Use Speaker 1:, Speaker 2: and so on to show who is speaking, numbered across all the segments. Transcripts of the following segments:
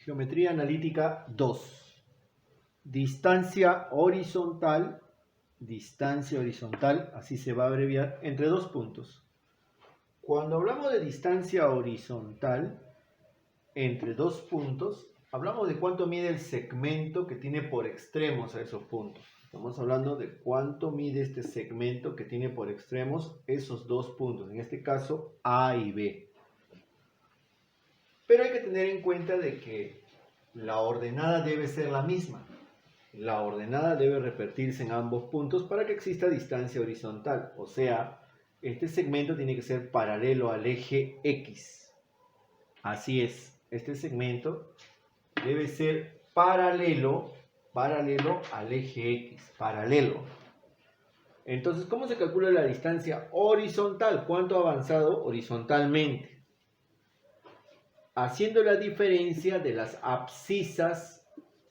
Speaker 1: Geometría analítica 2. Distancia horizontal, así se va a abreviar, entre dos puntos. Cuando hablamos de distancia horizontal entre dos puntos, hablamos de cuánto mide el segmento que tiene por extremos a esos puntos. Estamos hablando de cuánto mide este segmento que tiene por extremos esos dos puntos, en este caso A y B. Pero hay que tener en cuenta de que la ordenada debe ser la misma. La ordenada debe repetirse en ambos puntos para que exista distancia horizontal. O sea, este segmento tiene que ser paralelo al eje X. Así es, este segmento debe ser paralelo al eje X. Paralelo. Entonces, ¿cómo se calcula la distancia horizontal? ¿Cuánto ha avanzado horizontalmente? Haciendo la diferencia de las abscisas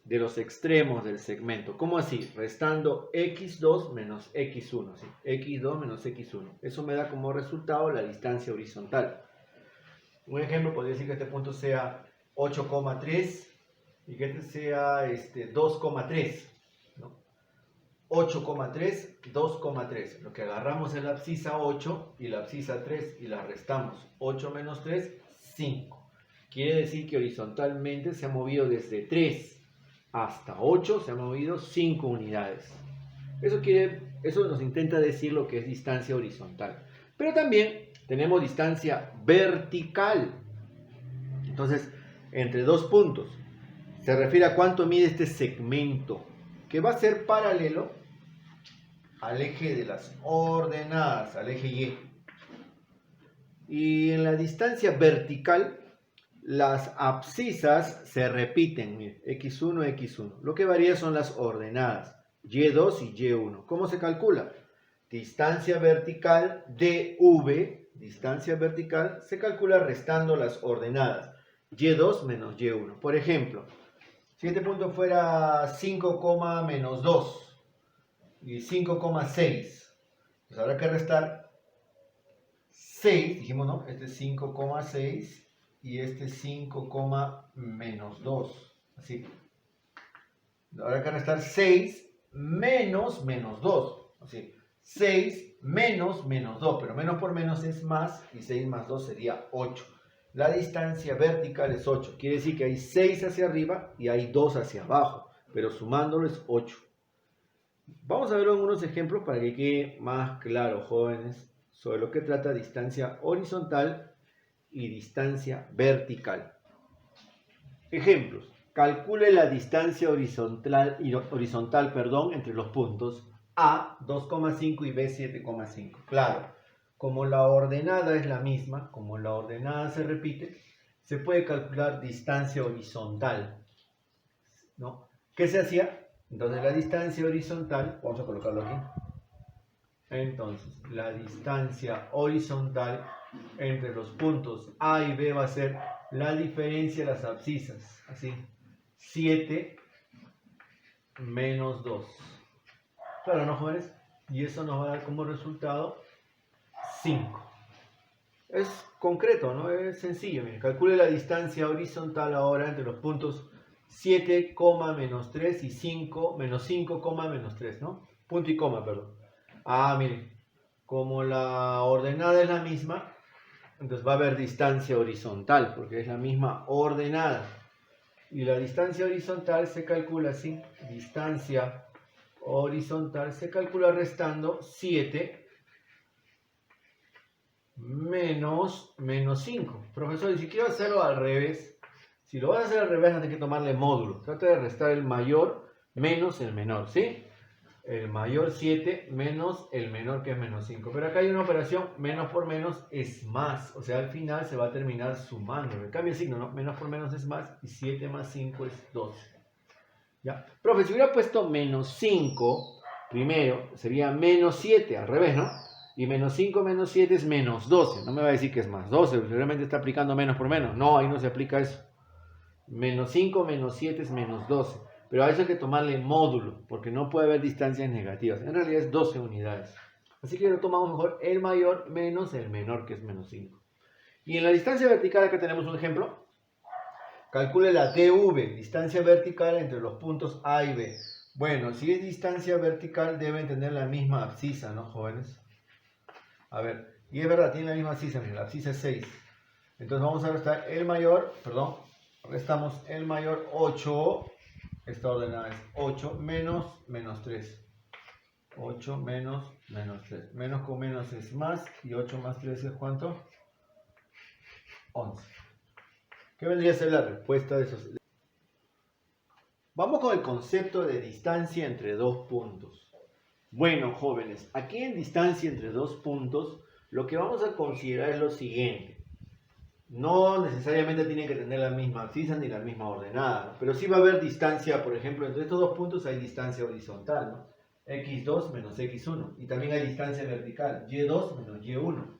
Speaker 1: de los extremos del segmento. ¿Cómo así? Restando x2 menos x1. ¿Sí? x2 menos x1. Eso me da como resultado la distancia horizontal. Un ejemplo podría decir que este punto sea 8,3 y que este sea 2,3. ¿No? 8,3, 2,3. Lo que agarramos es la abscisa 8 y la abscisa 3 y la restamos. 8 menos 3, 5. Quiere decir que horizontalmente se ha movido desde 3 hasta 8, se ha movido 5 unidades. Eso nos intenta decir lo que es distancia horizontal. Pero también tenemos distancia vertical. Entonces, entre dos puntos, se refiere a cuánto mide este segmento, que va a ser paralelo al eje de las ordenadas, al eje Y. Y en la distancia vertical, las abscisas se repiten, mire, x1, x1. Lo que varía son las ordenadas, y2 y y1. ¿Cómo se calcula? Distancia vertical dv, distancia vertical, se calcula restando las ordenadas, y2 menos y1. Por ejemplo, si este punto fuera 5, menos 2 y 5,6, pues habrá que restar 6, dijimos, ¿no? Este es 5,6 y este 5, menos 2. Así. Habrá que restar 6 menos 2. Así. 6 menos 2. Pero menos por menos es más y 6 más 2 sería 8. La distancia vertical es 8. Quiere decir que hay 6 hacia arriba y hay 2 hacia abajo. Pero sumándolo es 8. Vamos a ver algunos ejemplos para que quede más claro, jóvenes, sobre lo que trata distancia horizontal y distancia vertical. Ejemplos. Calcule la distancia horizontal, entre los puntos A 2,5 y B 7,5. Claro, como la ordenada es la misma, como la ordenada se repite, se puede calcular distancia horizontal, ¿no? ¿Qué se hacía? Entonces la distancia horizontal, vamos a colocarlo aquí. Entonces, la distancia horizontal entre los puntos A y B va a ser la diferencia de las abscisas. Así, 7 menos 2. Claro, ¿no, jóvenes? Y eso nos va a dar como resultado 5. Es concreto, ¿no? Es sencillo. Miren, calcule la distancia horizontal ahora entre los puntos 7, menos 3 y 5, menos 5, menos 3, ¿no? Punto y coma, perdón. Ah, miren, como la ordenada es la misma, entonces va a haber distancia horizontal, porque es la misma ordenada. Y la distancia horizontal se calcula así, distancia horizontal se calcula restando 7 menos 5. Profesor, y si quiero hacerlo al revés, si lo vas a hacer al revés, no tienes que tomarle módulo. Trata de restar el mayor menos el menor, ¿sí? El mayor 7 menos el menor que es menos 5. Pero acá hay una operación, menos por menos es más. O sea, al final se va a terminar sumando. Me cambia el signo, ¿no? Menos por menos es más y 7 más 5 es 12. ¿Ya? Profe, si hubiera puesto menos 5 primero, sería menos 7, al revés, ¿no? Y menos 5 menos 7 es menos 12. No me va a decir que es más 12, realmente está aplicando menos por menos. No, ahí no se aplica eso. Menos 5 menos 7 es menos 12. Pero a eso hay que tomarle módulo, porque no puede haber distancias negativas. En realidad es 12 unidades. Así que lo tomamos mejor el mayor menos el menor, que es menos 5. Y en la distancia vertical acá tenemos un ejemplo. Calcule la DV, distancia vertical entre los puntos A y B. Bueno, si es distancia vertical deben tener la misma abscisa, ¿no, jóvenes? A ver, y es verdad, tiene la misma abscisa, mira, la abscisa es 6. Entonces vamos a restar el mayor, restamos el mayor 8, esta ordenada es 8 menos 3. 8 menos 3. Menos con menos es más, y 8 más 3 es ¿cuánto? 11. ¿Qué vendría a ser la respuesta de esos? Vamos con el concepto de distancia entre dos puntos. Bueno, jóvenes, aquí en distancia entre dos puntos, lo que vamos a considerar es lo siguiente. No necesariamente tienen que tener la misma abscisa ni la misma ordenada, pero sí va a haber distancia, por ejemplo, entre estos dos puntos hay distancia horizontal, ¿no? X2 menos X1. Y también hay distancia vertical, Y2 menos Y1.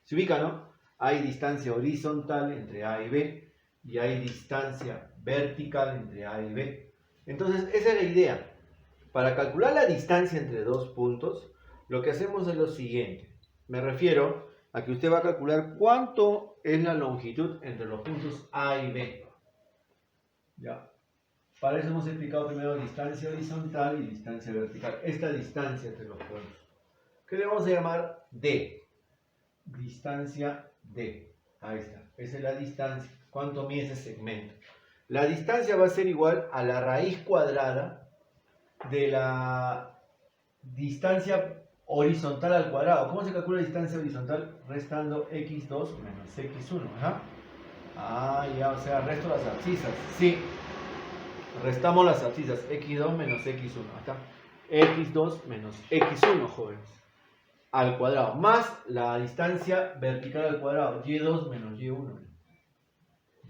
Speaker 1: ¿Se ubica, no? Hay distancia horizontal entre A y B y hay distancia vertical entre A y B. Entonces, esa es la idea. Para calcular la distancia entre dos puntos, lo que hacemos es lo siguiente. Me refiero a que usted va a calcular cuánto es la longitud entre los puntos A y B. ¿Ya? Para eso hemos explicado primero distancia horizontal y distancia vertical. Esta distancia entre los puntos. ¿Qué le vamos a llamar? D. Distancia D. Ahí está. Esa es la distancia. ¿Cuánto mide ese segmento? La distancia va a ser igual a la raíz cuadrada de la distancia horizontal al cuadrado. ¿Cómo se calcula la distancia horizontal? Restando x2 menos x1. ¿Ajá? Ah, ya, o sea, resto las abscisas. Sí. Restamos las abscisas. x2 menos x1. Acá. x2 menos x1, jóvenes. Al cuadrado. Más la distancia vertical al cuadrado. y2 menos y1.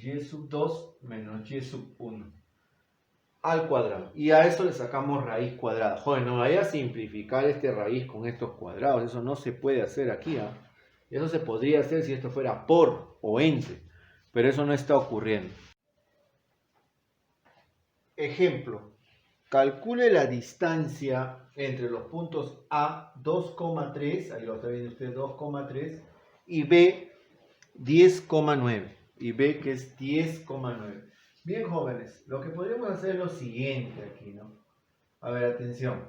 Speaker 1: Y sub 2 menos y sub 1 al cuadrado. Y a eso le sacamos raíz cuadrada. Joder, no vaya a simplificar este raíz con estos cuadrados. Eso no se puede hacer aquí. ¿Eh? Eso se podría hacer si esto fuera por o entre. Pero eso no está ocurriendo. Ejemplo. Calcule la distancia entre los puntos A 2,3. Ahí lo está viendo usted, 2,3. Y B 10,9. Y B que es 10,9. Bien, jóvenes, lo que podríamos hacer es lo siguiente aquí, ¿no? A ver, atención.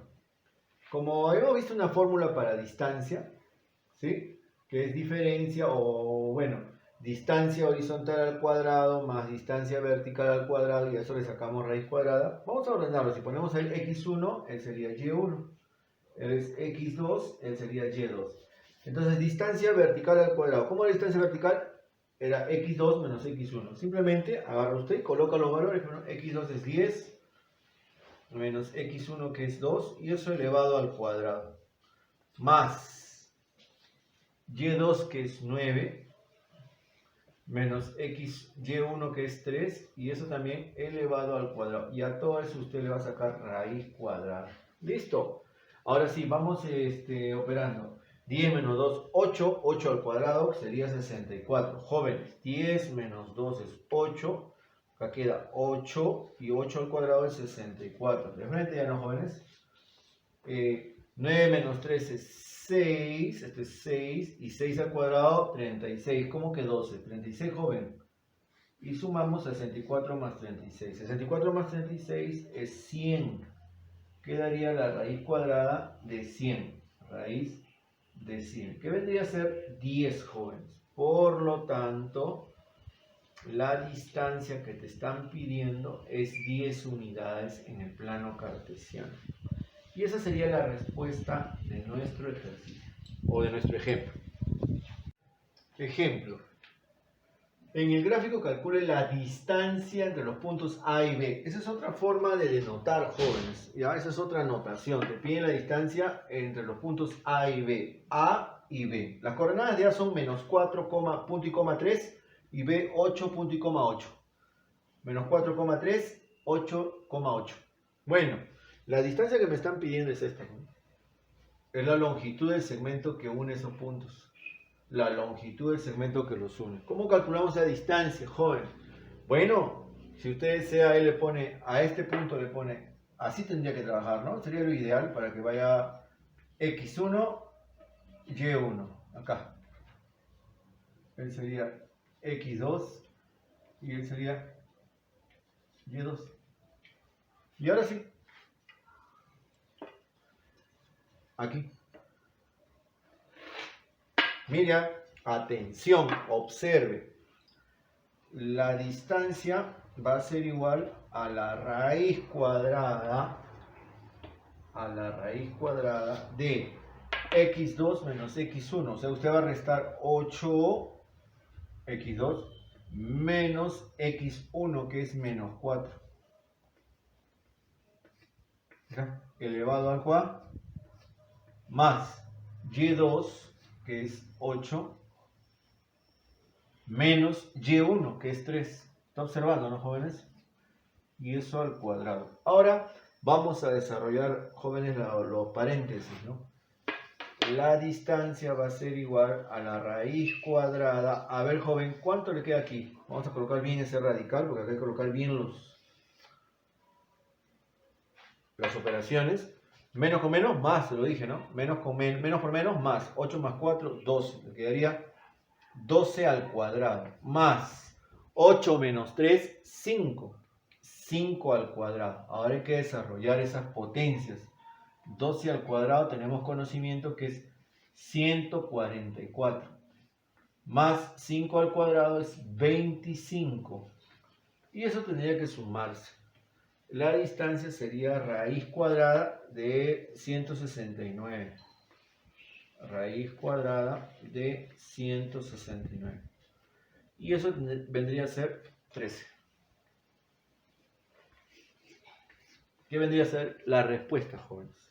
Speaker 1: Como hemos visto una fórmula para distancia, ¿sí? Que es diferencia o, bueno, distancia horizontal al cuadrado más distancia vertical al cuadrado y a eso le sacamos raíz cuadrada. Vamos a ordenarlo. Si ponemos el x1, él sería y1. Él es x2, él sería y2. Entonces, distancia vertical al cuadrado. ¿Cómo es la distancia vertical? Era x2 menos x1. Simplemente agarra usted y coloca los valores. Bueno, x2 es 10 menos x1 que es 2 y eso elevado al cuadrado. Más y2 que es 9 menos y1 que es 3 y eso también elevado al cuadrado. Y a todo eso usted le va a sacar raíz cuadrada. ¿Listo? Ahora sí, vamos operando. 10 menos 2, 8. 8 al cuadrado sería 64. Jóvenes, 10 menos 2 es 8. Acá queda 8 y 8 al cuadrado es 64. ¿De frente ya no, jóvenes? 9 menos 3 es 6. Este es 6. Y 6 al cuadrado, 36. ¿Cómo que 12? 36, joven. Y sumamos 64 más 36. 64 más 36 es 100. Quedaría la raíz cuadrada de 100. Raíz de 100. Que vendría a ser 10, jóvenes. Por lo tanto, la distancia que te están pidiendo es 10 unidades en el plano cartesiano. Y esa sería la respuesta de nuestro ejercicio o de nuestro ejemplo. Ejemplo. En el gráfico calcule la distancia entre los puntos A y B. Esa es otra forma de denotar, jóvenes. ¿Ya? Esa es otra notación. Te piden la distancia entre los puntos A y B. A y B. Las coordenadas de A son menos 4, punto y coma 3 y B 8, punto y coma 8. Menos 4,3, 8,8. Bueno, la distancia que me están pidiendo es esta, ¿no? Es la longitud del segmento que une esos puntos. La longitud del segmento que los une. ¿Cómo calculamos la distancia, joven? Bueno, si usted desea, él le pone, a este punto le pone, así tendría que trabajar, ¿no? Sería lo ideal para que vaya x1, y1, acá. Él sería x2 y él sería Y2. Y ahora sí. Aquí. Mira, atención, observe. La distancia va a ser igual a la raíz cuadrada de x2 menos x1. O sea, usted va a restar 8x2 menos x1, que es menos 4. ¿Ya? Elevado al cuadrado más y2, que es 8, menos y1, que es 3. ¿Está observando, no, jóvenes? Y eso al cuadrado. Ahora vamos a desarrollar, jóvenes, los paréntesis, ¿no? La distancia va a ser igual a la raíz cuadrada. A ver, joven, ¿cuánto le queda aquí? Vamos a colocar bien ese radical, porque acá hay que colocar bien las operaciones. Menos con menos, más, lo dije, ¿no? Menos por menos, más. 8 más 4, 12. Me quedaría 12 al cuadrado. Más 8 menos 3, 5. 5 al cuadrado. Ahora hay que desarrollar esas potencias. 12 al cuadrado tenemos conocimiento que es 144. Más 5 al cuadrado es 25. Y eso tendría que sumarse. La distancia sería raíz cuadrada de 169. Raíz cuadrada de 169. Y eso vendría a ser 13. ¿Qué vendría a ser la respuesta, jóvenes?